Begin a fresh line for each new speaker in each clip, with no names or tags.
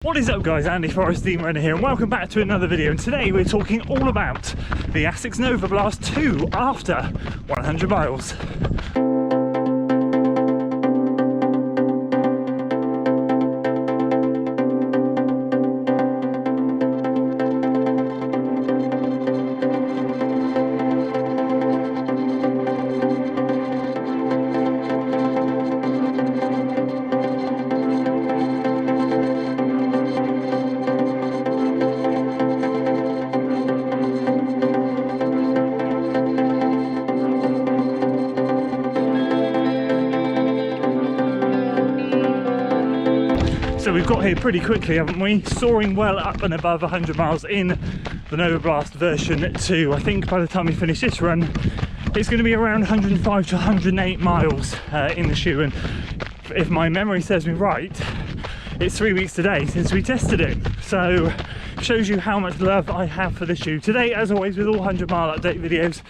What is up guys, Andy Forrest Team Runner here and welcome back to another video, and today we're talking all about the Asics NOVABLAST 2 after 100 miles. So we've got here pretty quickly, haven't we? Soaring well up and above 100 miles in the NOVABLAST version 2. I think by the time we finish this run, it's going to be around 105 to 108 miles in the shoe. And if my memory serves me right, it's 3 weeks today since we tested it. So shows you how much love I have for the shoe. Today, as always, with all 100 mile update videos,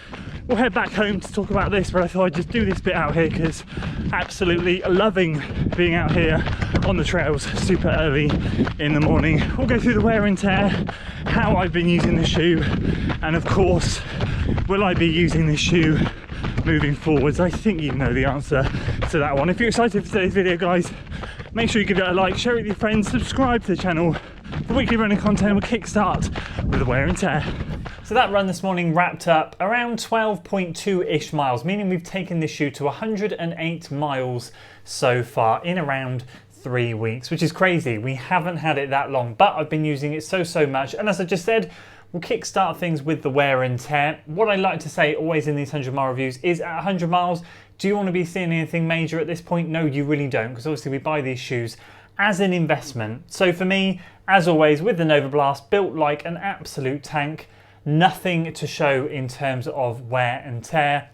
we'll head back home to talk about this, but I thought I'd just do this bit out here because absolutely loving being out here on the trails super early in the morning. We'll go through the wear and tear, how I've been using the shoe, and of course, will I be using this shoe moving forwards? I think you know the answer to that one. If you're excited for today's video, guys, make sure you give it a like, share it with your friends, subscribe to the channel for weekly running content. We'll kickstart with the wear and tear. So that run this morning wrapped up around 12.2-ish miles, meaning we've taken this shoe to 108 miles so far in around 3 weeks, which is crazy. We haven't had it that long, but I've been using it so much. And as I just said, we'll kickstart things with the wear and tear. What I like to say always in these 100 mile reviews is at 100 miles, do you want to be seeing anything major at this point? No, you really don't, because obviously we buy these shoes as an investment. So for me, as always, with the NOVABLAST, built like an absolute tank. Nothing to show in terms of wear and tear,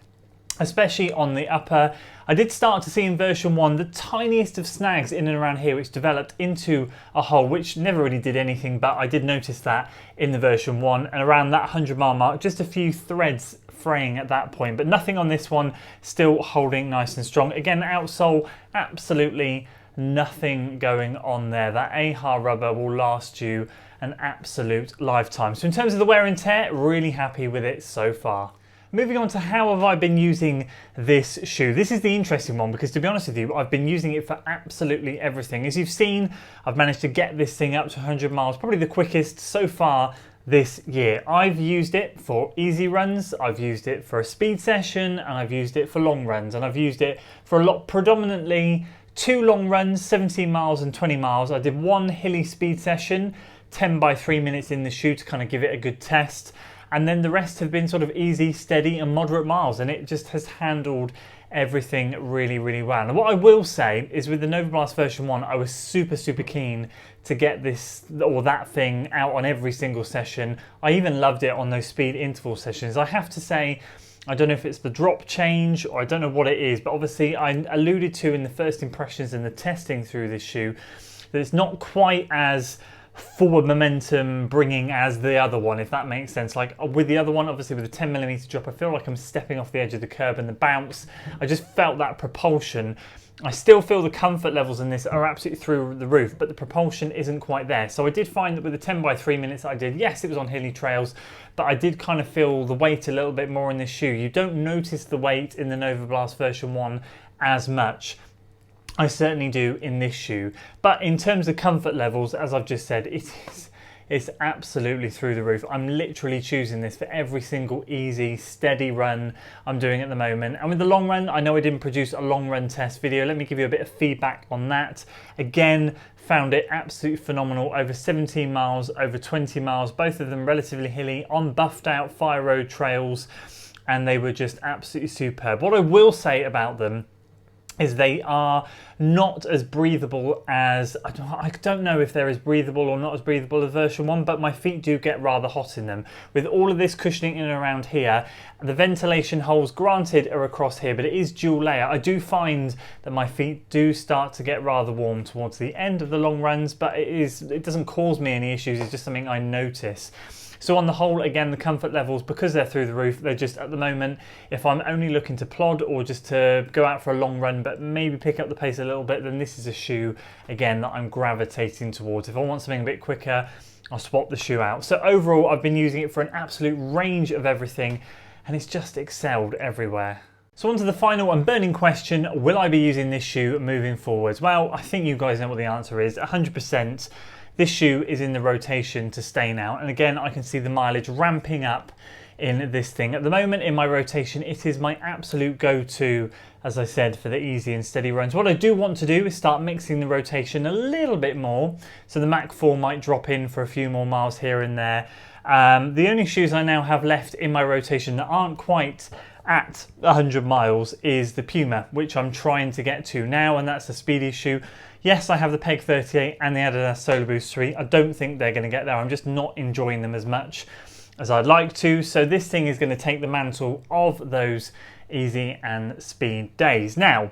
especially on the upper. I did start to see in version 1 the tiniest of snags in and around here, which developed into a hole, which never really did anything, but I did notice that in the version 1, and around that 100 mile mark, just a few threads fraying at that point, but nothing on this one, still holding nice and strong. Again, outsole, absolutely nothing going on there. That AHA rubber will last you an absolute lifetime. So in terms of the wear and tear, really happy with it so far. Moving on to how have I been using this shoe. This is the interesting one because, to be honest with you, I've been using it for absolutely everything. As you've seen, I've managed to get this thing up to 100 miles, probably the quickest so far this year. I've used it for easy runs, I've used it for a speed session, and I've used it for long runs, and I've used it for a lot, predominantly 2 long runs, 17 miles and 20 miles. I did 1 hilly speed session, 10 by 3 minutes in the shoe to kind of give it a good test. And then the rest have been sort of easy, steady and moderate miles. And it just has handled everything really well. And what I will say is with the NOVABLAST version 1, I was super keen to get this or that thing out on every single session. I even loved it on those speed interval sessions. I have to say, I don't know if it's the drop change or I don't know what it is, but obviously I alluded to in the first impressions and the testing through this shoe that it's not quite as forward momentum bringing as the other one, if that makes sense. Like with the other one, obviously with the 10mm drop, I feel like I'm stepping off the edge of the curb, and the bounce, I just felt that propulsion. I still feel the comfort levels in this are absolutely through the roof, but the propulsion isn't quite there. So I did find that with the 10 by 3 minutes I did, yes, it was on hilly trails, but I did kind of feel the weight a little bit more in this shoe. You don't notice the weight in the NOVABLAST version 1 as much. I certainly do in this shoe. But in terms of comfort levels, as I've just said, it's absolutely through the roof. I'm literally choosing this for every single easy, steady run I'm doing at the moment. And with the long run, I know I didn't produce a long run test video. Let me give you a bit of feedback on that. Again, found it absolutely phenomenal. Over 17 miles, over 20 miles, both of them relatively hilly on buffed out fire road trails. And they were just absolutely superb. What I will say about them is they are not as breathable as, I don't know if they're as breathable or not as breathable as version 1, but my feet do get rather hot in them. With all of this cushioning in and around here, the ventilation holes, granted, are across here, but it is dual layer. I do find that my feet do start to get rather warm towards the end of the long runs, but it doesn't cause me any issues, it's just something I notice. So on the whole, again, the comfort levels, because they're through the roof, they're just at the moment, if I'm only looking to plod or just to go out for a long run, but maybe pick up the pace a little bit, then this is a shoe, again, that I'm gravitating towards. If I want something a bit quicker, I'll swap the shoe out. So overall, I've been using it for an absolute range of everything, and it's just excelled everywhere. So on to the final and burning question, will I be using this shoe moving forwards? Well, I think you guys know what the answer is, 100%. This shoe is in the rotation to stay now. And again, I can see the mileage ramping up in this thing. At the moment in my rotation, it is my absolute go-to, as I said, for the easy and steady runs. What I do want to do is start mixing the rotation a little bit more. So the Mach 4 might drop in for a few more miles here and there. The only shoes I now have left in my rotation that aren't quite at 100 miles is the Puma, which I'm trying to get to now, and that's a speedy shoe. Yes, I have the Peg 38 and the Adidas Solar Boost 3. I don't think they're going to get there. I'm just not enjoying them as much as I'd like to. So this thing is going to take the mantle of those easy and speed days. Now,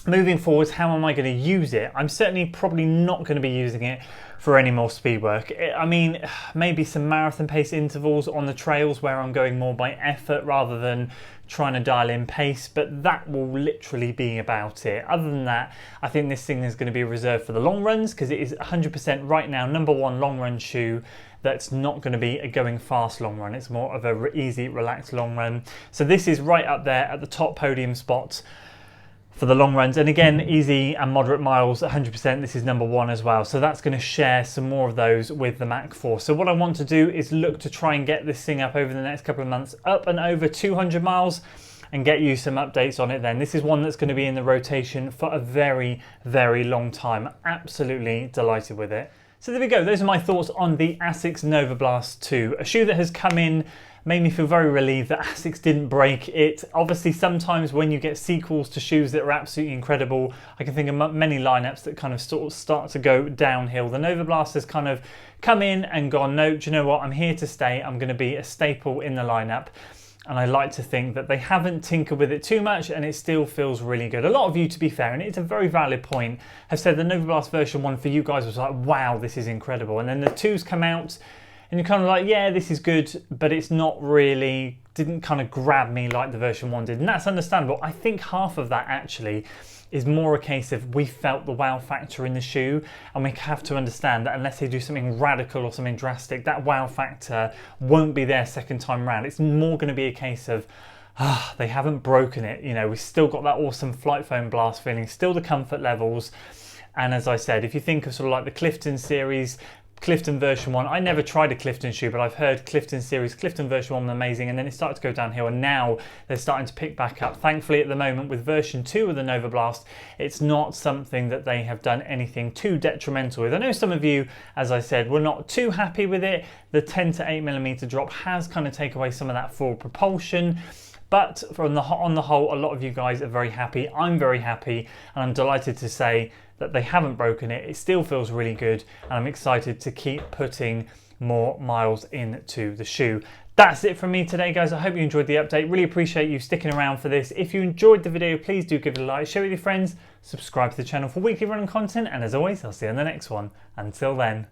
moving forwards, how am I going to use it? I'm certainly probably not going to be using it for any more speed work. I mean, maybe some marathon pace intervals on the trails where I'm going more by effort rather than trying to dial in pace, but that will literally be about it. Other than that, I think this thing is going to be reserved for the long runs, because it is 100% right now #1 long run shoe that's not going to be a going fast long run. It's more of a easy, relaxed long run. So this is right up there at the top podium spot for the long runs. And again, easy and moderate miles, 100%, this is #1 as well. So that's going to share some more of those with the Mach 4. So what I want to do is look to try and get this thing up over the next couple of months, up and over 200 miles, and get you some updates on it then. This is one that's going to be in the rotation for a very, very long time. Absolutely delighted with it. So there we go, those are my thoughts on the Asics NOVABLAST 2, a shoe that has come in, made me feel very relieved that Asics didn't break it. Obviously, sometimes when you get sequels to shoes that are absolutely incredible, I can think of many lineups that kind of sort of start to go downhill. The NOVABLAST has kind of come in and gone, no, do you know what, I'm here to stay, I'm going to be a staple in the lineup. And I like to think that they haven't tinkered with it too much, and it still feels really good. A lot of you, to be fair, and it's a very valid point, have said the NOVABLAST version 1 for you guys was like, wow, this is incredible. And then the 2s come out, and you're kind of like, yeah, this is good, but it's not really, didn't kind of grab me like the version 1 did. And that's understandable. I think half of that actually is more a case of we felt the wow factor in the shoe, and we have to understand that unless they do something radical or something drastic, that wow factor won't be there second time round. It's more going to be a case of, they haven't broken it. You know, we've still got that awesome flight foam blast feeling, still the comfort levels. And as I said, if you think of sort of like the Clifton series, Clifton version 1, I never tried a Clifton shoe, but I've heard Clifton series, Clifton version 1 was amazing, and then it started to go downhill, and now they're starting to pick back up. Thankfully, at the moment, with version 2 of the NOVABLAST, it's not something that they have done anything too detrimental with. I know some of you, as I said, were not too happy with it. The 10 to 8mm drop has kind of taken away some of that forward propulsion. But on the whole, a lot of you guys are very happy. I'm very happy, and I'm delighted to say that they haven't broken it. It still feels really good, and I'm excited to keep putting more miles into the shoe. That's it from me today, guys. I hope you enjoyed the update. Really appreciate you sticking around for this. If you enjoyed the video, please do give it a like, share it with your friends, subscribe to the channel for weekly running content, and as always, I'll see you on the next one. Until then.